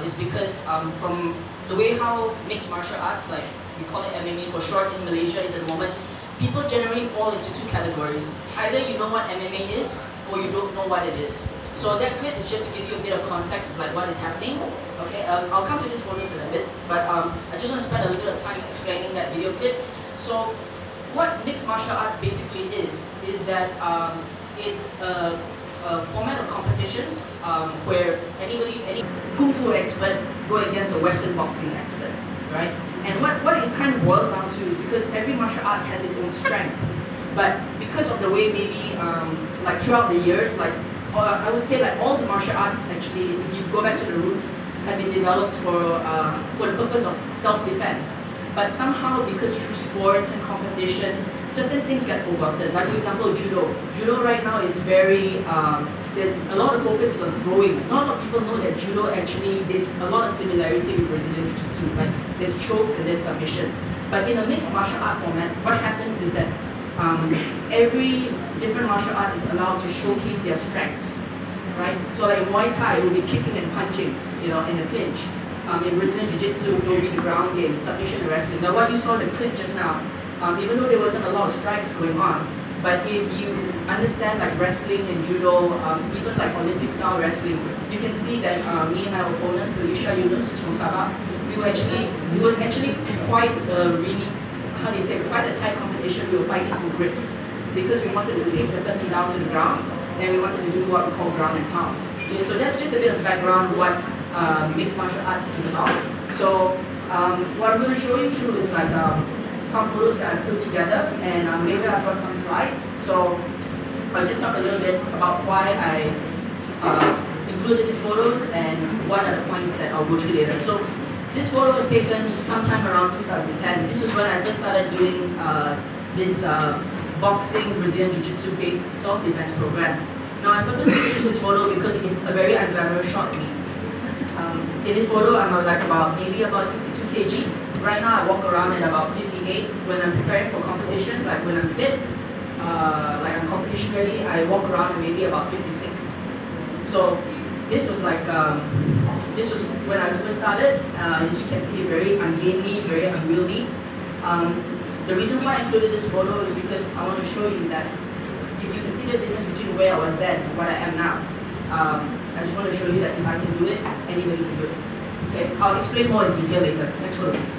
is because from the way how mixed martial arts, like we call it MMA for short in Malaysia, is at the moment, people generally fall into two categories. Either you know what MMA is, or you don't know what it is. So that clip is just to give you a bit of context of like what is happening. Okay, I'll come to these photos in a bit, but I just want to spend a little bit of time explaining that video clip. So what mixed martial arts basically is that it's a format of competition where any kung fu expert go against a Western boxing expert, right? And what it kind of boils down to is because every martial art has its own strength, but because of the way maybe like throughout the years, like I would say like all the martial arts actually, if you go back to the roots, have been developed for the purpose of self-defense. But somehow, because through sports and competition, certain things get forgotten. Like for example, judo. Judo right now is very, a lot of focus is on throwing. Not a lot of people know that judo actually, there's a lot of similarity with Brazilian Jiu-Jitsu. Like there's chokes and there's submissions. But in a mixed martial art format, what happens is that every different martial art is allowed to showcase their strengths, right? So like in Muay Thai, it will be kicking and punching, you know, in the clinch. In Brazilian Jiu-Jitsu, it will be the ground game, submission and wrestling. Now what you saw in the clip just now, even though there wasn't a lot of strikes going on, but if you understand like wrestling and judo, even like Olympic style wrestling, you can see that me and my opponent, Felicia Yunus, who's from Sabah, it was actually quite really, how do you say, quite a tight competition. We were fighting for grips because we wanted to save the person down to the ground, and we wanted to do what we call ground and pound. Okay, so that's just a bit of background what mixed martial arts is about. So what I'm going to show you through is like some photos that I put together, and maybe I've got some slides. So I'll just talk a little bit about why I included these photos and what are the points that I'll go through later. So this photo was taken sometime around 2010. This is when I first started doing this boxing Brazilian Jiu-Jitsu based self-defense program. Now I purposely choose this photo because it's a very unglamorous shot of me. In this photo, I'm like maybe about 62 kg. Right now, I walk around at about 58. When I'm preparing for competition, like when I'm fit, like I'm competition ready, I walk around at maybe about 56. So this was like, this was when I first started. As you can see, very ungainly, very unwieldy. The reason why I included this photo is because I want to show you that if you can see the difference between where I was then and what I am now. I just want to show you that if I can do it, anybody can do it. Okay, I'll explain more in detail later. Next photo, please.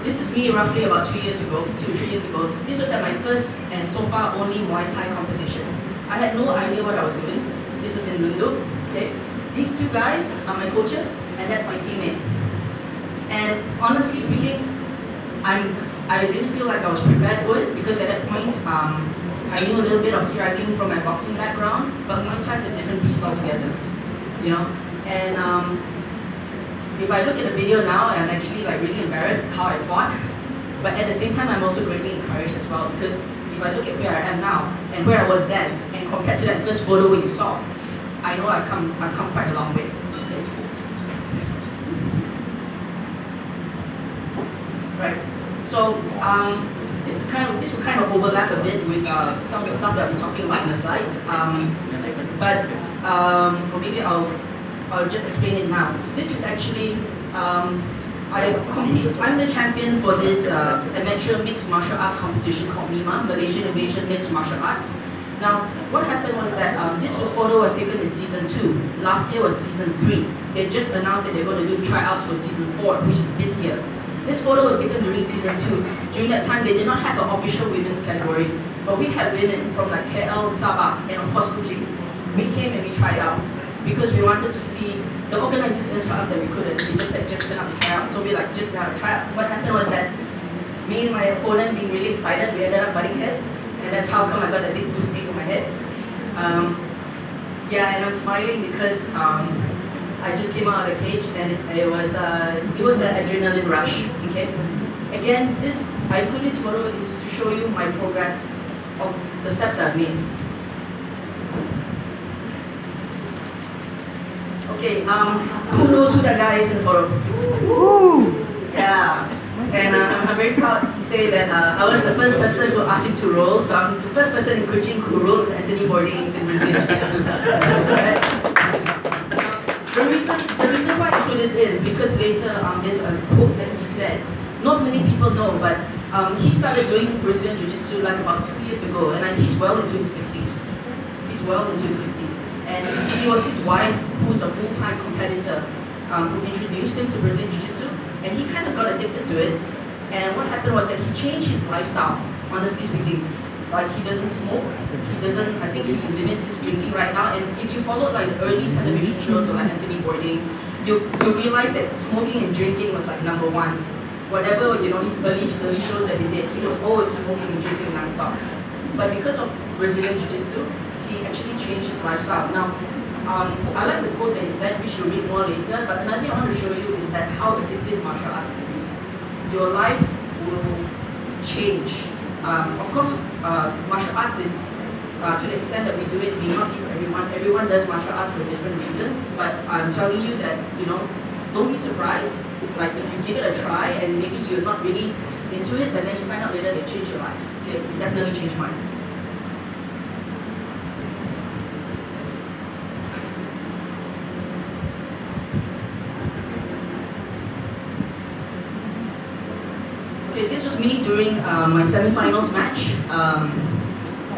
This is me roughly about 2 years ago, 2 or 3 years ago. This was at my first and so far only Muay Thai competition. I had no idea what I was doing. This was in Lundu. Okay, these two guys are my coaches, and that's my teammate. And honestly speaking, I didn't feel like I was prepared for it because at that point, I knew a little bit of striking from my boxing background, but Muay Thai is a different beast altogether, you know. And if I look at the video now, I'm actually like really embarrassed how I fought. But at the same time, I'm also greatly encouraged as well because if I look at where I am now and where I was then, and compared to that first photo where you saw, I know I've come quite a long way. Right. So this will kind of overlap a bit with some of the stuff that we're talking about in the slides. Or maybe I'll just explain it now. This is actually I'm the champion for this amateur mixed martial arts competition called MIMA, Malaysian Invasion Mixed Martial Arts. Now, what happened was that this photo was taken in season 2. Last year was season 3. They just announced that they're going to do tryouts for season 4, which is this year. This photo was taken during season 2. During that time, they did not have an official women's category, but we had women from like KL, Sabah, and of course Kuching. We came and we tried out because we wanted to see. The organizers didn't tell us that we couldn't. They just said just send out the tryout. So we like just sent out the tryout. What happened was that me and my opponent being really excited, we ended up butting heads, and that's how come I got a big blue snake on my head. Yeah, and I'm smiling because I just came out of the cage, and it was an adrenaline rush. Okay. Again, I put this photo is to show you my progress of the steps I've made. Okay. Who knows who that guy is in the photo? Woo! Yeah. And I'm very proud to say that I was the first person who asked him to roll. So I'm the first person in Kuching who rolled Anthony Bourdain in Brazilian Jiu-Jitsu. The reason why I put this in, because later there's a quote that he said, not many people know, but he started doing Brazilian Jiu-Jitsu like about 2 years ago, and he's well into his 60s. He's well into his 60s. And it was his wife, who's a full-time competitor, who introduced him to Brazilian Jiu-Jitsu, and he kind of got addicted to it. And what happened was that he changed his lifestyle, honestly speaking. Like, he doesn't smoke, I think he limits his drinking right now, and if you follow like early television shows of like Anthony Bourdain, you realize that smoking and drinking was like number one. Whatever, you know, his early shows that he did, he was always smoking and drinking non-stop. But because of Brazilian Jiu-Jitsu, he actually changed his lifestyle. Now, I like the quote that he said, we should read more later, but another thing I want to show you is that how addictive martial arts can be. Your life will change. Of course, martial arts is, to the extent that we do it, may not be for everyone. Everyone does martial arts for different reasons, but I'm telling you that, you know, don't be surprised. Like, if you give it a try and maybe you're not really into it, but then you find out later they change your life. Okay, it definitely changed mine. Okay, this was me during my semi-finals match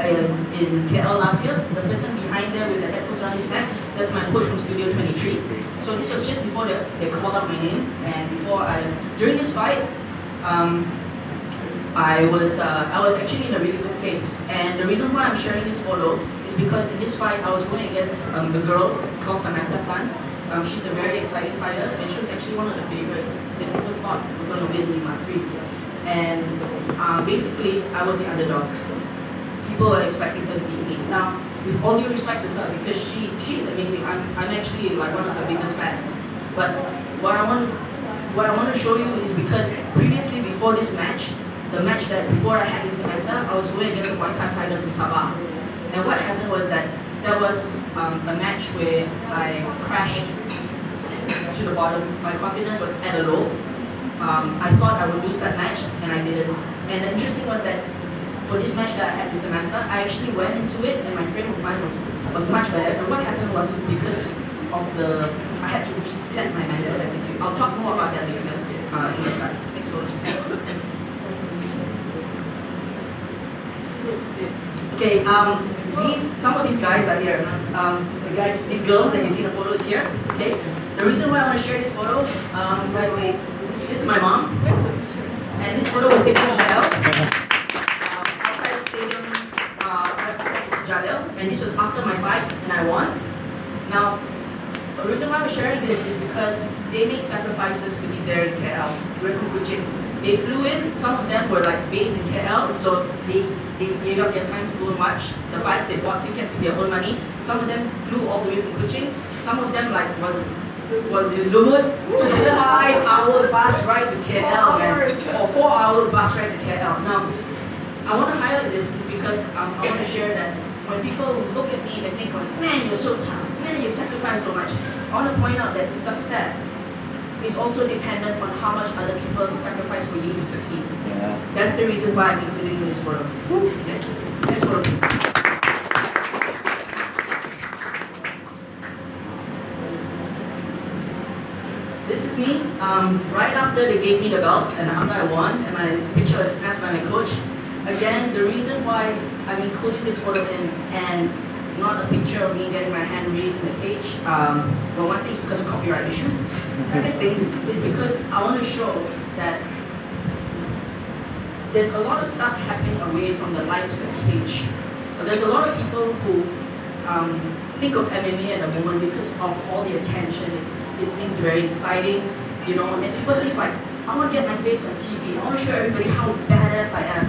in KL last year. The person behind there with the headphones on his neck, that's my coach from Studio 23. So this was just before they called out my name, and during this fight, I was actually in a really good place. And the reason why I'm sharing this photo is because in this fight I was going against a girl called Samantha Tan. She's a very exciting fighter, and she was actually one of the favorites. They never thought we were going to win in M3. And basically, I was the underdog. People were expecting her to beat me. Now, with all due respect to her, because she is amazing. I'm actually like one of her biggest fans. But what I want to show you is because previously, before this match, the match that before I had with Samantha, I was going against a Muay Thai fighter from Sabah. And what happened was that there was a match where I crashed to the bottom. My confidence was at a low. I thought I would lose that match, and I didn't. And the interesting was that for this match that I had with Samantha, I actually went into it, and my frame of mind was much better. And what happened was because of I had to reset my mental attitude. I'll talk more about that later in the slides. Next photo. Okay, some of these guys are here. These girls that you see the photos here. Okay, the reason why I want to share this photo, by the way, this is my mom, and this photo was taken in Jalel, outside the stadium, Jalel, and this was after my fight, and I won. Now, the reason why I'm sharing this is because they made sacrifices to be there in KL. We're from Kuching. They flew in, some of them were like based in KL, so they gave up their time to go and watch the fights. They bought tickets with their own money. Some of them flew all the way from Kuching. Some of them took a 5-hour bus ride to KL, or 4-hour bus ride to KL. Now, I want to highlight this is because I want to share that when people look at me, they think, man, you're so tough, man, you sacrifice so much. I want to point out that success is also dependent on how much other people sacrifice for you to succeed. Yeah. That's the reason why I'm including this photo. Next photo, please. This is me, right after they gave me the belt and after I won, and my picture was snapped by my coach. Again, the reason why I'm including this photo in and not a picture of me getting my hand raised in the cage, well, one thing is because of copyright issues. The second thing is because I want to show that there's a lot of stuff happening away from the lights of the cage. There's a lot of people who think of MMA at the moment because of all the attention. It seems very exciting, you know, and people think like, I want to get my face on TV. I want to show everybody how badass I am.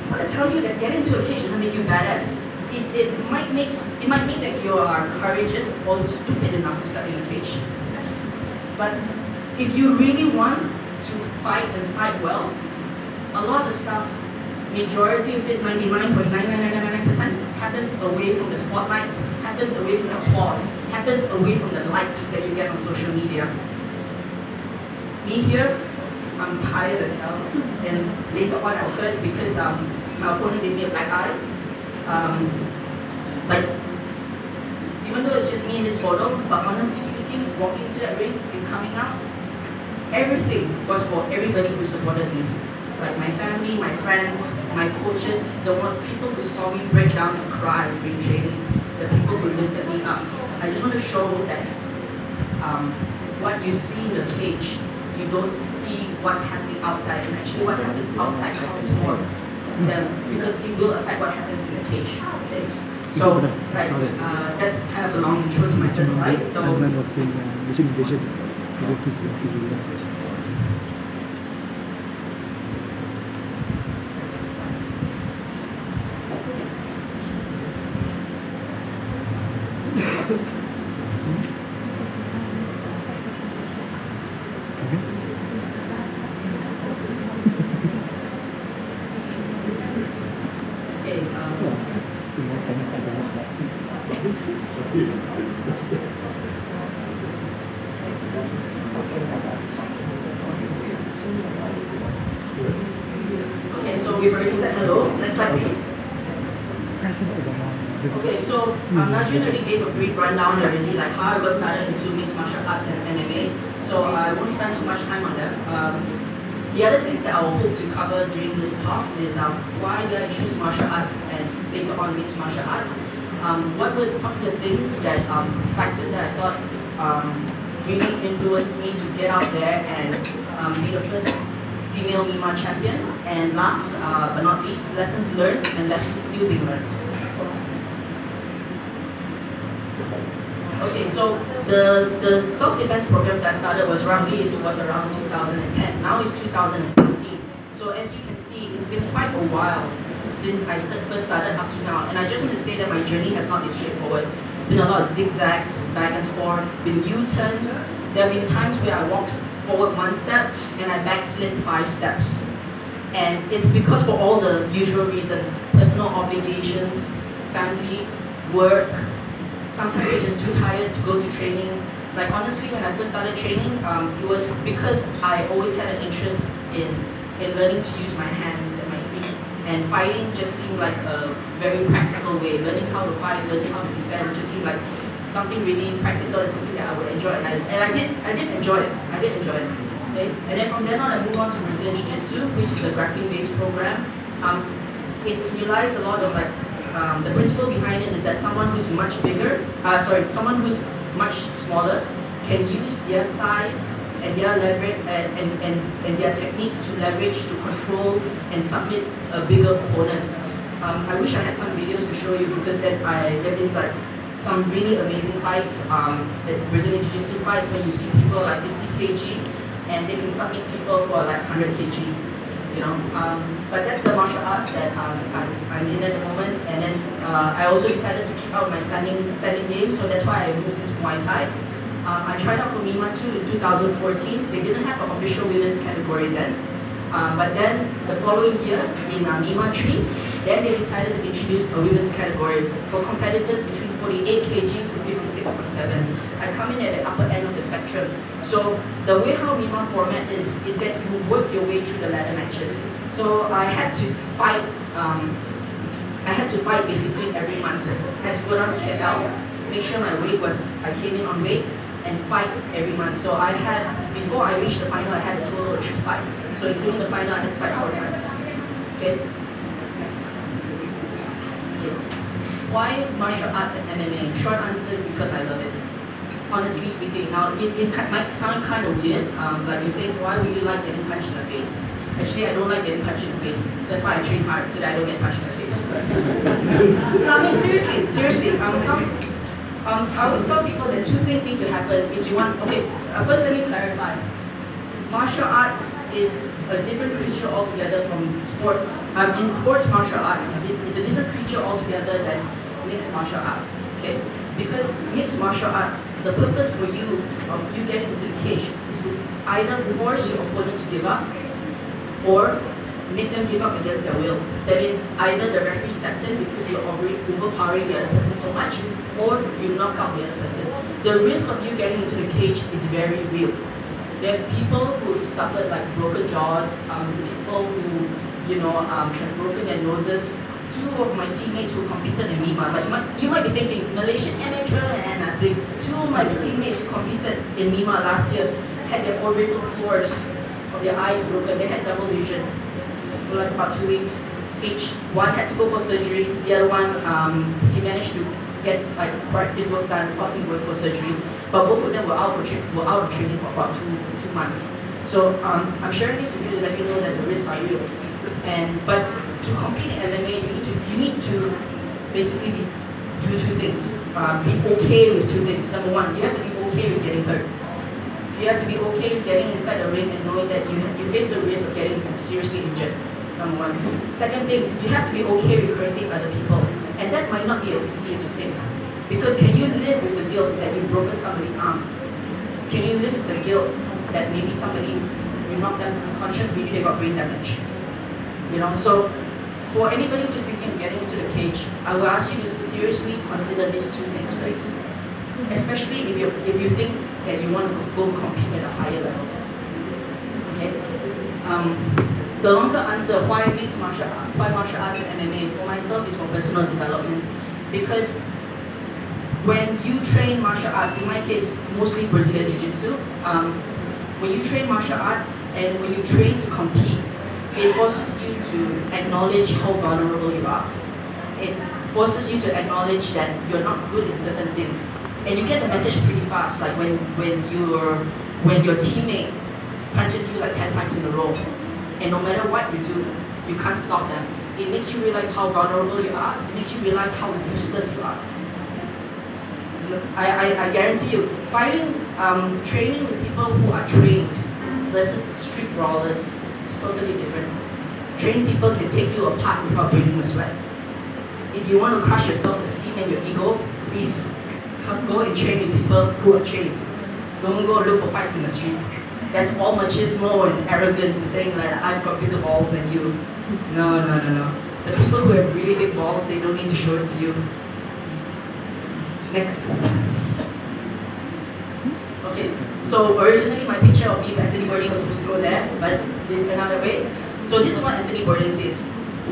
I want to tell you that getting into a cage doesn't make you badass. It might mean that you are courageous or stupid enough to step in a cage. But if you really want to fight and fight well, a lot of the stuff, majority of it, 99.9999% happens away from the spotlights, happens away from the applause, happens away from the likes that you get on social media. Me here, I'm tired as hell. And later on I heard because my opponent gave me a black eye. But even though it's just me in this photo, but honestly speaking, walking into that ring and coming out, everything was for everybody who supported me. Like my family, my friends, my coaches, the people who saw me break down and cry during training, the people who lifted me up. I just want to show that what you see in the cage, you don't see what's happening outside, and actually what happens outside counts more because it will affect what happens in the cage. Okay? So right, that's kind of a long intro to my first slide. So okay, so we've already said hello. Next slide, please. Okay, so Najrin already gave a brief rundown already, like how I got started into mixed martial arts and MMA. So I won't spend too much time on them. The other things that I will hope to cover during this talk is why did I choose martial arts and later on mixed martial arts. What were some of the things that factors that I thought really influenced me to get out there and be the first female Mima champion, and last but not least, lessons learned and lessons still being learned. Okay, so the self-defense program that I started was around 2010. Now it's 2016. So as you can see, it's been quite a while since I first started up to now. And I just want to say that my journey has not been straightforward. It's been a lot of zigzags, back and forth, been U-turns. There have been times where I walked forward 1 step and I backslid 5 steps. And it's because for all the usual reasons, personal obligations, family, work, sometimes you're just too tired to go to training. Like honestly, when I first started training, it was because I always had an interest in learning to use my hands and my feet. And fighting just seemed like a very practical way. Learning how to fight, learning how to defend just seemed like something really practical and something that I would enjoy. And I did enjoy it. I did enjoy it. Okay? And then from then on, I moved on to Brazilian Jiu-Jitsu, which is a grappling-based program. It relies a lot of like the principle behind it is that someone who's much bigger, someone who's much smaller can use their size and their leverage and their techniques to leverage, to control and submit a bigger opponent. I wish I had some videos to show you because there have been like some really amazing fights, the Brazilian Jiu-Jitsu fights where you see people like 50 kg and they can submit people who are like 100 kg. You know, but that's the martial art that I'm in at the moment. And then I also decided to keep out my standing game, so that's why I moved into Muay Thai. I tried out for Mima too in 2014. They didn't have an official women's category then. But then the following year in Mima 3, then they decided to introduce a women's category for competitors between 48 kg to 56.7. I come in at the upper end of the spectrum. So the way how Mima format is that you work your way through the ladder matches. So I had to fight. I had to fight basically every month. I had to go down to KL, make sure my weight was. I came in on weight, and fight every month. So I had, before I reached the final, I had a total of 3 fights. So including the final, I had to fight 4 times. Okay? Why martial arts and MMA? Short answer is because I love it. Honestly speaking, now it might sound kind of weird. Like you say, why would you like getting punched in the face? Actually, I don't like getting punched in the face. That's why I train hard, so that I don't get punched in the face. No, I mean, seriously. I always tell people that 2 things need to happen if you want. Okay, first let me clarify. Martial arts is a different creature altogether from sports. In sports, martial arts is a different creature altogether than mixed martial arts. Okay, because mixed martial arts, the purpose for you of you getting into the cage is to either force your opponent to give up, or make them give up against their will. That means either the referee steps in because you're overpowering the other person so much, or you knock out the other person. The risk of you getting into the cage is very real. There are people who suffered like broken jaws, people who, have broken their noses. Two of my teammates who competed in Mima, like you might be thinking, Malaysian amateur, and I think two of my teammates who competed in Mima last year had their orbital floors of their eyes broken. They had double vision for like about 2 weeks each. One had to go for surgery, the other one, he managed to get like corrective work done, thought he would for surgery, but both of them were out of training for about two months. So I'm sharing this with you to let you know that the risks are real. But to compete in MMA, you need to basically do two things. Be okay with two things. Number one, you have to be okay with getting hurt. You have to be okay with getting inside the ring and knowing that you face the risk of getting seriously injured. Number one. Second thing, you have to be okay with hurting other people. And that might not be as easy as you think. Because can you live with the guilt that you've broken somebody's arm? Can you live with the guilt that maybe you knocked them unconscious, maybe they got brain damage? So for anybody who's thinking of getting into the cage, I will ask you to seriously consider these two things first. Especially if you think that you want to go compete at a higher level. Okay? The longer answer, why martial arts and MMA for myself is for personal development. Because when you train martial arts, in my case, mostly Brazilian Jiu-Jitsu, when you train martial arts and when you train to compete, it forces you to acknowledge how vulnerable you are. It forces you to acknowledge that you're not good in certain things. And you get the message pretty fast, like when your teammate punches you like 10 times in a row, and no matter what you do, you can't stop them. It makes you realize how vulnerable you are. It makes you realize how useless you are. I guarantee you, training with people who are trained versus street brawlers is totally different. Trained people can take you apart without breaking a sweat. If you want to crush your self-esteem and your ego, please go and train with people who are trained. Don't go look for fights in the street. That's all machismo and arrogance and saying like, I've got bigger balls than you. No. The people who have really big balls, they don't need to show it to you. Next. Okay, so originally my picture of me with Anthony Bourdain was supposed to go there, but it's another way. So this is what Anthony Bourdain says.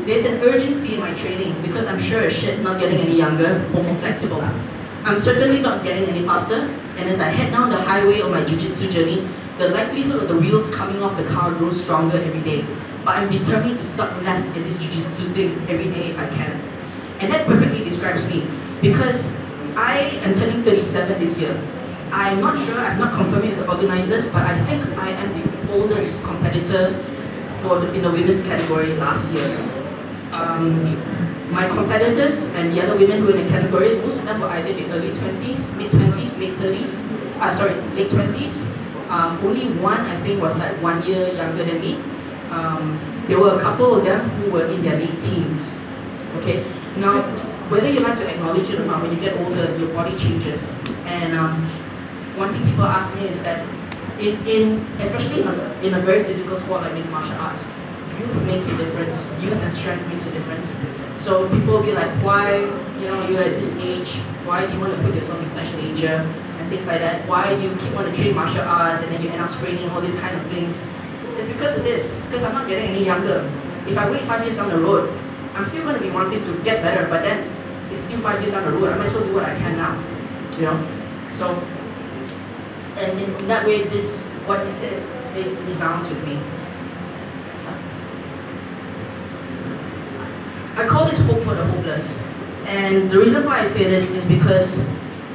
There's an urgency in my training because I'm sure as shit not getting any younger or more flexible. I'm certainly not getting any faster, and as I head down the highway of my jiu-jitsu journey, the likelihood of the wheels coming off the car grows stronger every day. But I'm determined to suck less at this jiu-jitsu thing every day if I can. And that perfectly describes me, because I am turning 37 this year. I'm not sure, I've not confirmed it with the organizers, but I think I am the oldest competitor in the women's category last year. My competitors and the other women who are in the category, most of them were either in the early 20s, mid-20s, late 30s, late 20s. Only one, I think, was like 1 year younger than me. There were a couple of them who were in their late teens. Okay, now, whether you like to acknowledge it or not, when you get older, your body changes. And one thing people ask me is that, especially in a very physical sport like mixed martial arts, youth makes a difference. Youth and strength makes a difference. So people will be like, why, you're at this age, why do you want to put yourself in such danger? And things like that. Why do you keep wanting to train martial arts and then you end up spraining all these kind of things? It's because of this, because I'm not getting any younger. If I wait 5 years down the road, I'm still going to be wanting to get better, but then it's still 5 years down the road. I might as well do what I can now, So, and in that way, what he says, it resounds with me. I call this hope for the hopeless. And the reason why I say this is because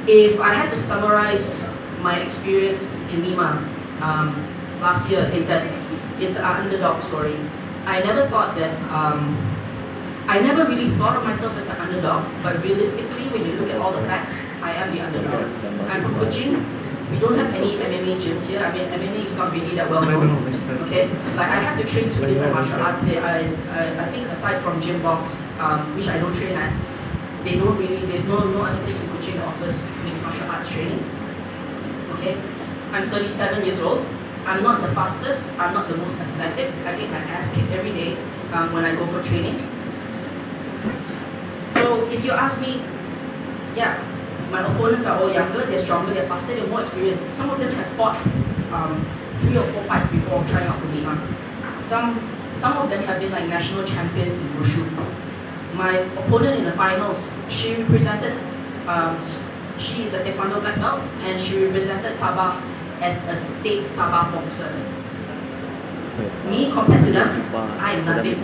if I had to summarize my experience in Lima last year, is that it's an underdog story. I never thought that, I never really thought of myself as an underdog, but realistically, when you look at all the facts, I am the underdog. I'm from Kuching. We don't have any MMA gyms here. I mean, MMA is not really that well known. Okay, like I have to train 2 different martial arts here. I think aside from gym box, which I don't train at, there's no other place in Kuching that offers mixed martial arts training. Okay, I'm 37 years old. I'm not the fastest. I'm not the most athletic. I get my ass kicked every day when I go for training. So if you ask me, yeah, my opponents are all younger, they're stronger, they're faster, they're more experienced. Some of them have fought 3 or 4 fights before trying out for Lima. Some of them have been like national champions in Wushu. My opponent in the finals, she represented, she is a Taekwondo black belt, and she represented Sabah as a state Sabah boxer. Me compared to them, I am nothing.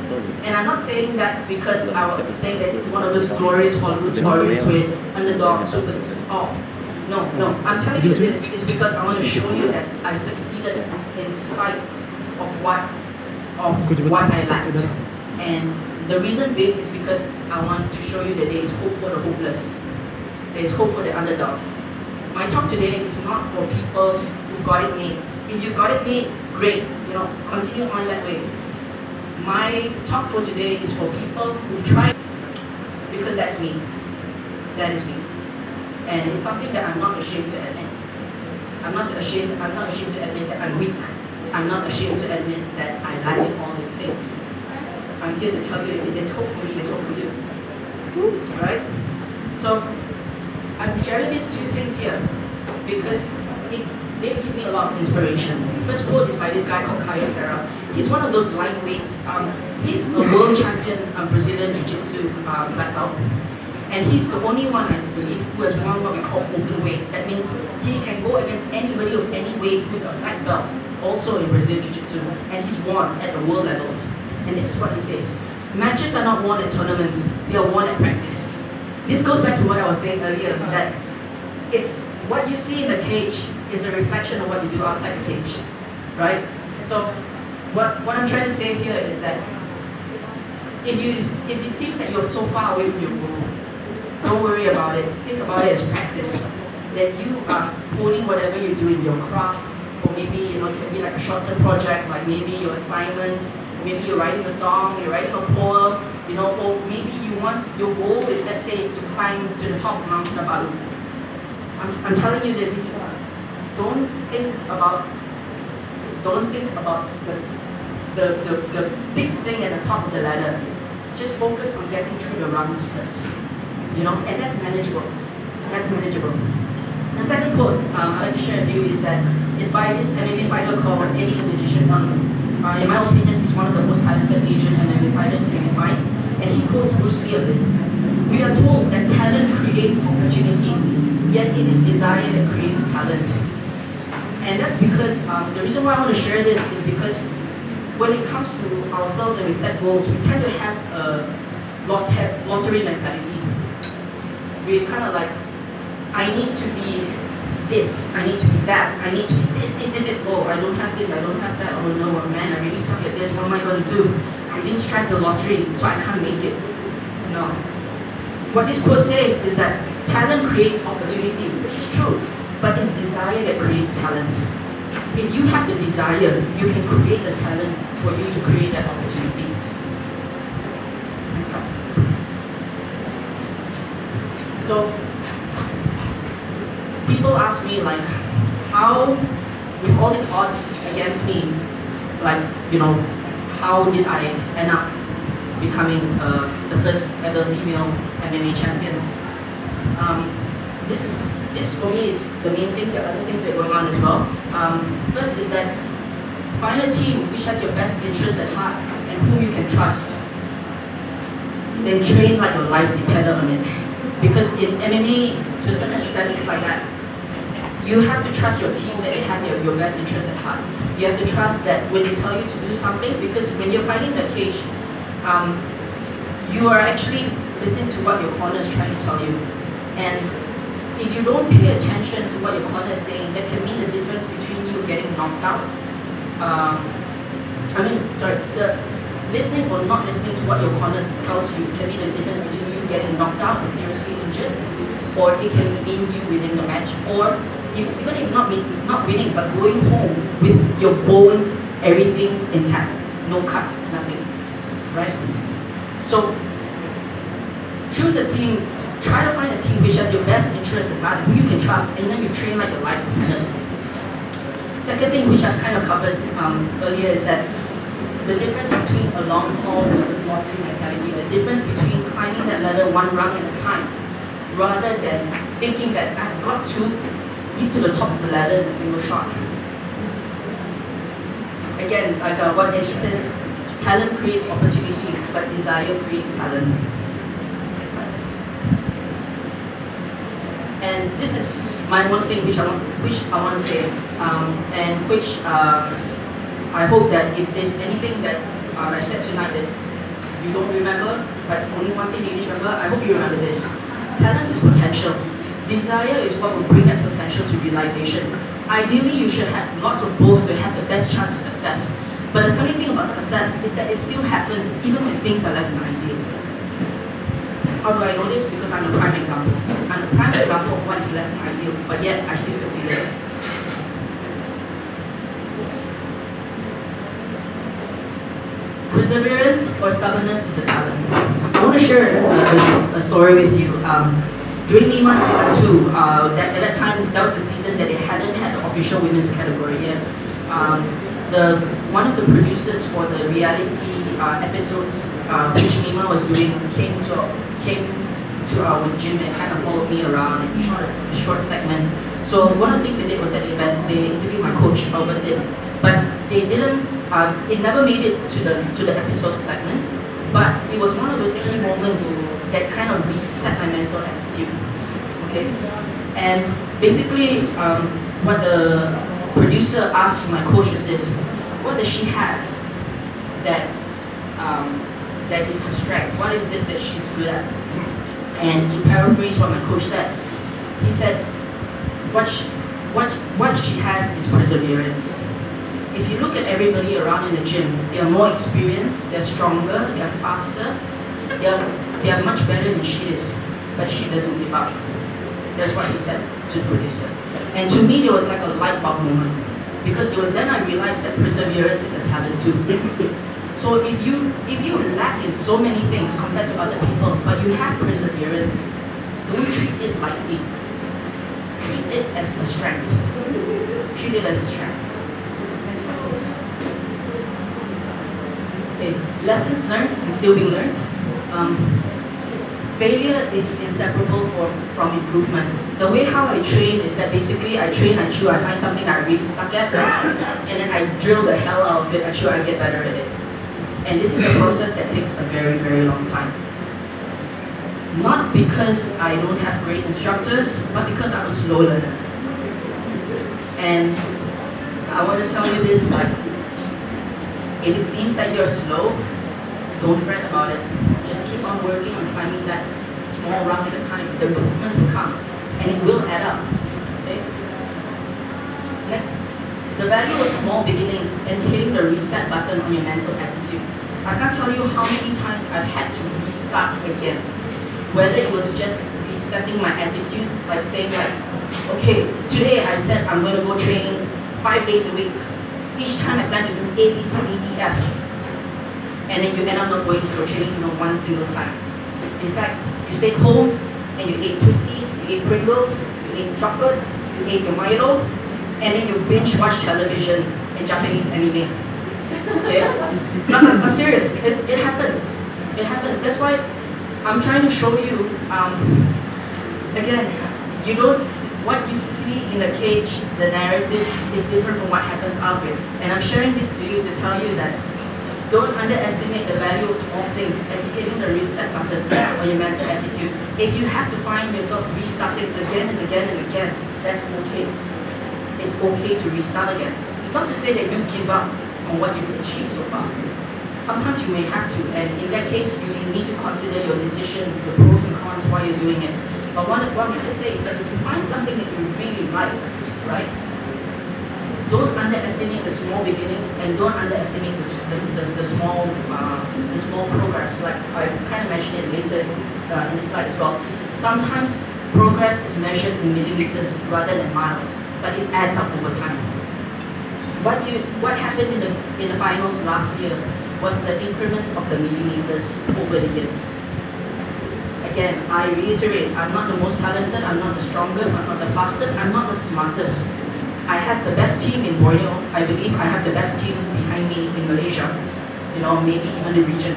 And I'm not saying that because I was saying that this is one of those glorious Hollywood stories where underdog supersedes all. No, I'm telling you this is because I want to show you that I succeeded in spite of what I lacked. And the reason being is because I want to show you that there is hope for the hopeless. There is hope for the underdog. My talk today is not for people who've got it made. If you've got it made, great, continue on that way. My talk for today is for people who've tried, because that's me. That is me. And it's something that I'm not ashamed to admit. I'm not ashamed to admit that I'm weak. I'm not ashamed to admit that I lack in all these things. I'm here to tell you if there's hope for me, there's hope for you. Alright? So I'm sharing these two things here because they give me a lot of inspiration. First quote is by this guy called Kaya Terra. He's one of those lightweights. He's a world champion Brazilian Jiu-Jitsu black belt. And he's the only one, I believe, who has won what we call open weight. That means he can go against anybody of any weight who's a black belt, also in Brazilian Jiu-Jitsu. And he's won at the world levels. And this is what he says. Matches are not won at tournaments, they are won at practice. This goes back to what I was saying earlier, that it's what you see in the cage is a reflection of what you do outside the cage, right? So what I'm trying to say here is that if it seems that you're so far away from your goal, don't worry about it. Think about it as practice. That you are honing whatever you do in your craft, or maybe it can be like a short-term project, like maybe your assignments, maybe you're writing a song, you're writing a poem, or maybe your goal is, let's say, to climb to the top of Mount Kinabalu. I'm telling you this. Don't think about the big thing at the top of the ladder. Just focus on getting through the rungs first. And that's manageable. That's manageable. The second quote I'd like to share with you is by this MMA fighter called Eddie the Magician Ng. In my opinion, he's one of the most talented Asian MMA fighters you can find. And he quotes Bruce Lee of this. We are told that talent creates opportunity, yet it is desire that creates talent. And that's because, the reason why I want to share this is because when it comes to ourselves and we set goals, we tend to have a lottery mentality. We're kind of like, I need to be this, I need to be that, I need to be this, oh, I don't have this, I don't have that, oh no, man, I really suck at this, what am I going to do? I didn't strike the lottery, so I can't make it. No. What this quote says is that talent creates opportunity, which is true, but it's desire that creates talent. If you have the desire, you can create the talent for you to create that opportunity. Next up. So, people ask me like, how, with all these odds against me, like, how did I end up becoming the first ever female MMA champion? This for me is the main things. There are other things that are going on as well. First is that find a team which has your best interest at heart and whom you can trust. Then train like your life depended on it. Because in MMA, to a certain extent, it's like that. You have to trust your team that they have your best interest at heart. You have to trust that when they tell you to do something, because when you're fighting the cage, you are actually listening to what your corner is trying to tell you. And if you don't pay attention to what your corner is saying, that can mean the difference between you getting knocked out. Listening or not listening to what your corner tells you can mean the difference between you getting knocked out and seriously injured, or it can mean you winning the match, or even if not winning, but going home with your bones, everything intact, no cuts, nothing, right? So choose a team. Try to find a team which has your best interests at heart, who you can trust, and then you train like a life partner. Second thing, which I've kind of covered earlier, is that the difference between a long haul versus lottery mentality, the difference between climbing that ladder one rung at a time, rather than thinking that I've got to get to the top of the ladder in a single shot. again, like what Eddie says, talent creates opportunity, but desire creates talent. And this is my one thing which I want to say, and which I hope that if there's anything that I've said tonight that you don't remember, but only one thing that you need to remember, I hope you remember this. Talent is potential. Desire is what will bring that potential to realization. Ideally, you should have lots of both to have the best chance of success. But the funny thing about success is that it still happens even when things are less than ideal. How do I know this? Because I'm a prime example. I'm a prime example of what is less than ideal, but yet I still succeeded. Perseverance or stubbornness is a talent. I want to share a story with you. During Nima season 2, at that time, that was the season that it hadn't had the official women's category yet. One of the producers for the reality episodes which Nima was doing came to our gym and kind of followed me around in a short segment. So one of the things they did was that they interviewed my coach over it, but they didn't. It never made it to the episode segment, but it was one of those key moments that kind of reset my mental attitude. Okay, and basically, what the producer asked my coach was this: what does she have that is her strength? What is it that she's good at? And to paraphrase what my coach said, he said, what she has is perseverance. If you look at everybody around in the gym, they are more experienced, they're stronger, they are faster, they are much better than she is, but she doesn't give up. That's what he said to the producer. And to me, it was like a light bulb moment, because it was then I realized that perseverance is a talent too. So if you lack in so many things compared to other people, but you have perseverance, don't treat it lightly. Treat it as a strength. Treat it as a strength. Okay, lessons learned and still being learned. Failure is inseparable from improvement. The way how I train is that basically I train, I chew, I find something I really suck at, and then I drill the hell out of it, I chew, I get better at it. And this is a process that takes a very, very long time. Not because I don't have great instructors, but because I'm a slow learner. And I want to tell you this, like, if it seems that you're slow, don't fret about it. Just keep on working on climbing that small rung at a time. The improvements will come, and it will add up. Okay? The value of small beginnings and hitting the reset button on your mental attitude. I can't tell you how many times I've had to restart again. Whether it was just resetting my attitude, like saying like, okay, today I said I'm going to go training 5 days a week. Each time I plan to do A, B, C, D, E, F. And then you end up not going to your training one single time. In fact, you stayed home and you ate twisties, you ate Pringles, you ate chocolate, you ate your Milo, and then you binge watch television and Japanese anime. Okay? No, I'm serious. It happens. It happens. That's why I'm trying to show you, again, you don't what you see in the cage, the narrative is different from what happens out here. And I'm sharing this to you to tell you that don't underestimate the value of small things and hitting the reset button on your mental attitude. If you have to find yourself restarting again and again and again, that's okay. It's okay to restart again. It's not to say that you give up on what you've achieved so far. Sometimes you may have to, and in that case, you need to consider your decisions, the pros and cons while you're doing it. But what I'm trying to say is that if you find something that you really like, right, don't underestimate the small beginnings and don't underestimate the small progress. Like I kind of mentioned it later in the slide as well. Sometimes progress is measured in millimeters rather than miles, but it adds up over time. What happened in the finals last year was the increments of the millimeters over the years. Again, I reiterate, I'm not the most talented, I'm not the strongest, I'm not the fastest, I'm not the smartest. I have the best team in Borneo. I believe I have the best team behind me in Malaysia. Maybe even the region.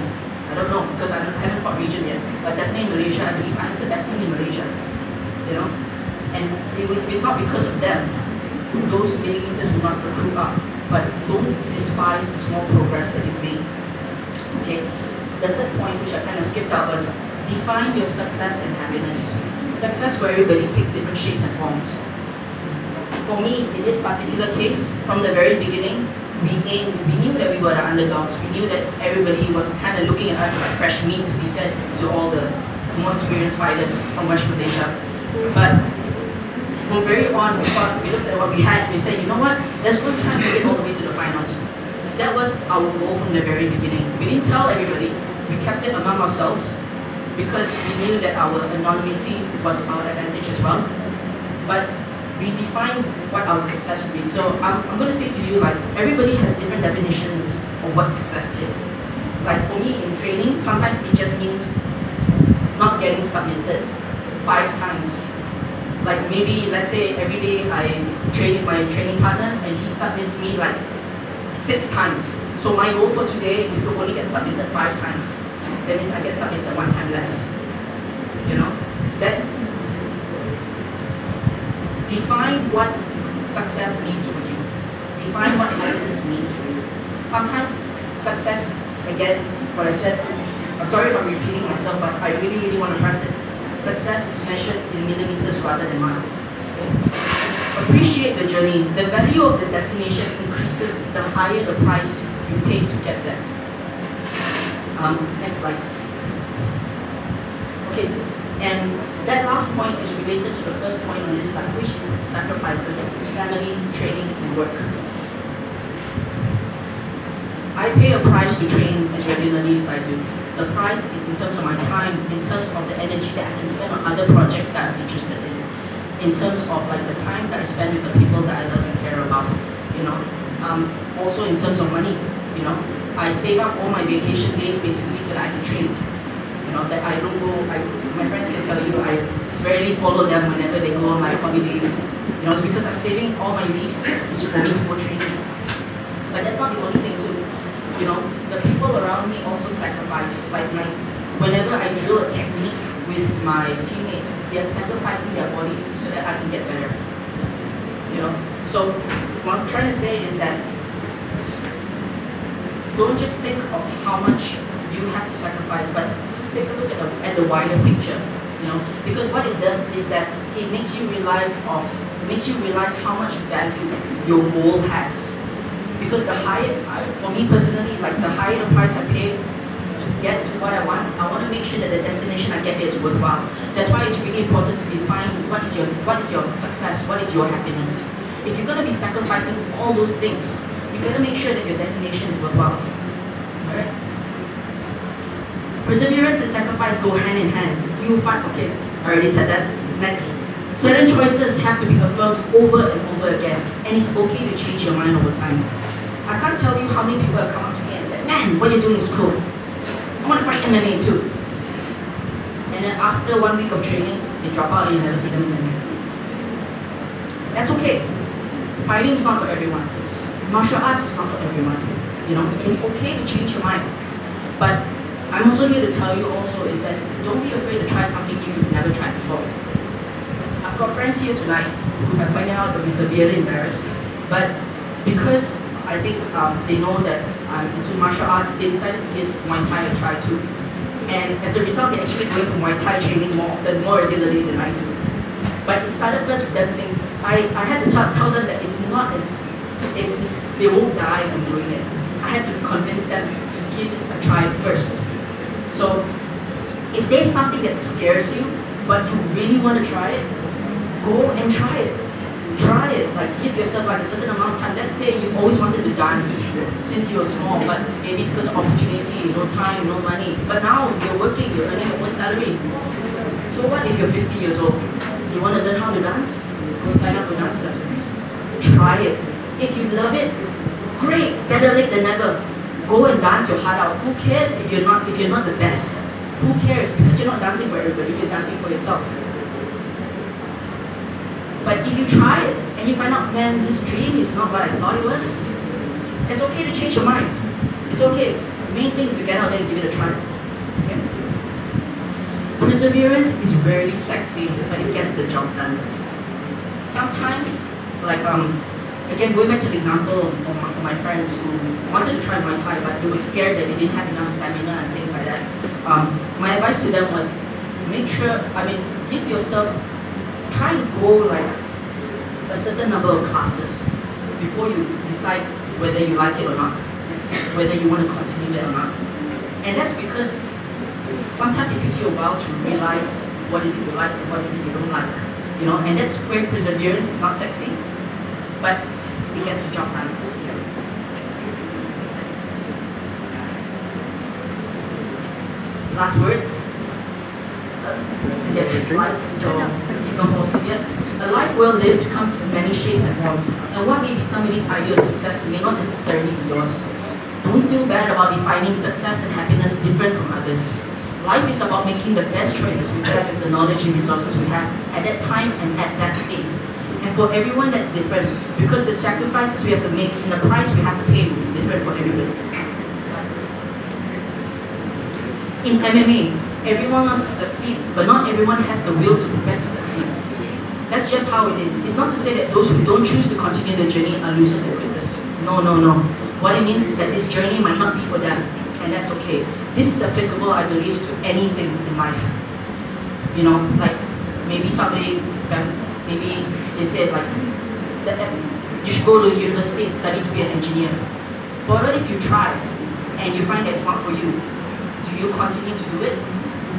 I don't know, because I haven't fought region yet. But definitely in Malaysia, I believe I have the best team in Malaysia. And it's not because of them. Those millimeters will not accrue up. but don't despise the small progress that you've made. Okay. The third point, which I kind of skipped out, was define your success and happiness. Success for everybody takes different shapes and forms. For me, in this particular case, from the very beginning, we knew that we were the underdogs. We knew that everybody was kind of looking at us like fresh meat to be fed to all the more experienced fighters from West Malaysia. But from very on, we looked at what we had. We said, you know what? Let's go try and make it all the way to the finals. That was our goal from the very beginning. We didn't tell everybody. We kept it among ourselves because we knew that our anonymity was our advantage as well. But we defined what our success would be. So I'm going to say to you, like, everybody has different definitions of what success is. Like for me in training, sometimes it just means not getting submitted 5 times. Like maybe, let's say every day I train with my training partner and he submits me like 6 times. So my goal for today is to only get submitted 5 times. That means I get submitted 1 time less. You know? That define what success means for you. Define what happiness means for you. Sometimes success, again, what I said, I'm sorry if I'm repeating myself, but I really want to press it. Success is measured in millimeters rather than miles. Okay? Appreciate the journey. The value of the destination increases the higher the price you pay to get there. Next slide. Okay, and that last point is related to the first point on this slide, which is sacrifices, family, training, and work. I pay a price to train as regularly as I do. The price is in terms of my time, in terms of the energy that I can spend on other projects that I'm interested in terms of like the time that I spend with the people that I love and care about, you know. Also in terms of money, you know. I save up all my vacation days basically so that I can train. You know, that I don't go, my friends can tell you, I rarely follow them whenever they go on like holidays. You know, it's because I'm saving all my leave is for me to go training. But that's not the only thing too. You know, the people around me also sacrifice. Like whenever I drill a technique with my teammates, they're sacrificing their bodies so that I can get better. You know, so what I'm trying to say is that don't just think of how much you have to sacrifice, but take a look at the wider picture, you know, because what it does is that it makes you realize how much value your goal has. Because the higher, for me personally, like the higher the price I pay to get to what I want to make sure that the destination I get there is worthwhile. That's why it's really important to define what is your success, what is your happiness. If you're going to be sacrificing all those things, you better make sure that your destination is worthwhile. Alright? Perseverance and sacrifice go hand in hand. You will find, okay, I already said that. Next. Certain choices have to be affirmed over and over again, and it's okay to change your mind over time. I can't tell you how many people have come up to me and said, man, what you're doing is cool. I want to fight MMA too. And then after 1 week of training, they drop out and you never see them again. That's okay. Fighting is not for everyone. Martial arts is not for everyone. You know, it's okay to change your mind. But I'm also here to tell you also is that don't be afraid to try something new you've never tried before. I've got friends here tonight who have pointed out they'll be severely embarrassed, but because I think they know that I'm into martial arts, they decided to give Muay Thai a try too. And as a result, they're actually going for Muay Thai training more regularly than I do. But it started first with them thinking, I had to tell them that they won't die from doing it. I had to convince them to give it a try first. So if there's something that scares you, but you really want to try it, go and try it. Try it. Like give yourself like a certain amount of time. Let's say you've always wanted to dance since you were small, but maybe because of opportunity, no time, no money. But now you're working, you're earning your own salary. So what if you're 50 years old? You want to learn how to dance? Go sign up for dance lessons. Try it. If you love it, great. Better late than never. Go and dance your heart out. Who cares if you're not the best? Who cares? Because you're not dancing for everybody, you're dancing for yourself. But if you try it and you find out, man, this dream is not what I thought it was, it's okay to change your mind. It's okay. The main thing is to get out there and give it a try. Okay? Perseverance is rarely sexy, but it gets the job done. Sometimes, like again, going back to the example of my friends who wanted to try Muay Thai, but they were scared that they didn't have enough stamina and things like that. My advice to them was, give yourself, try and go like a certain number of classes before you decide whether you like it or not, whether you want to continue it or not. And that's because sometimes it takes you a while to realize what is it you like and what is it you don't like. And that's where perseverance is not sexy, but it gets the job done. Last words. There are 3 slides, so he's not posted yet. A life well lived comes in many shapes and forms, and what may be somebody's ideal success may not necessarily be yours. Don't feel bad about defining success and happiness different from others. Life is about making the best choices we have with the knowledge and resources we have at that time and at that pace. And for everyone that's different, because the sacrifices we have to make and the price we have to pay will be different for everybody. In MMA, everyone wants to succeed, but not everyone has the will to prepare to succeed. That's just how it is. It's not to say that those who don't choose to continue the journey are losers and quitters. No. What it means is that this journey might not be for them, and that's okay. This is applicable, I believe, to anything in life. Like maybe somebody, maybe they said like, you should go to university and study to be an engineer. But what if you try and you find that it's not for you? Do you continue to do it?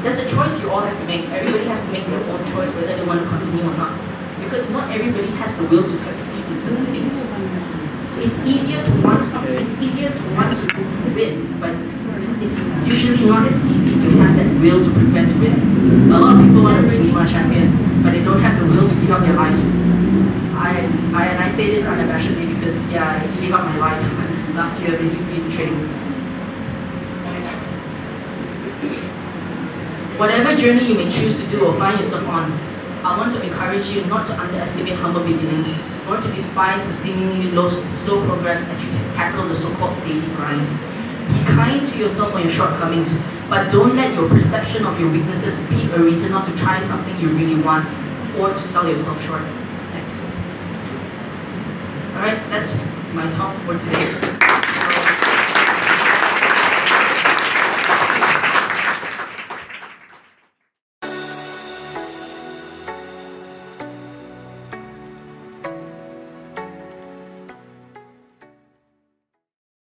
That's a choice you all have to make. Everybody has to make their own choice whether they want to continue or not. Because not everybody has the will to succeed in certain things. It's easier to want to win, but it's usually not as easy to have that will to prepare to win. A lot of people want to be Lima champion, but they don't have the will to give up their life. I say this unabashedly because I gave up my life last year basically in training. Whatever journey you may choose to do or find yourself on, I want to encourage you not to underestimate humble beginnings, nor to despise the seemingly slow progress as you tackle the so-called daily grind. Be kind to yourself on your shortcomings, but don't let your perception of your weaknesses be a reason not to try something you really want or to sell yourself short. Thanks. Alright, that's my talk for today.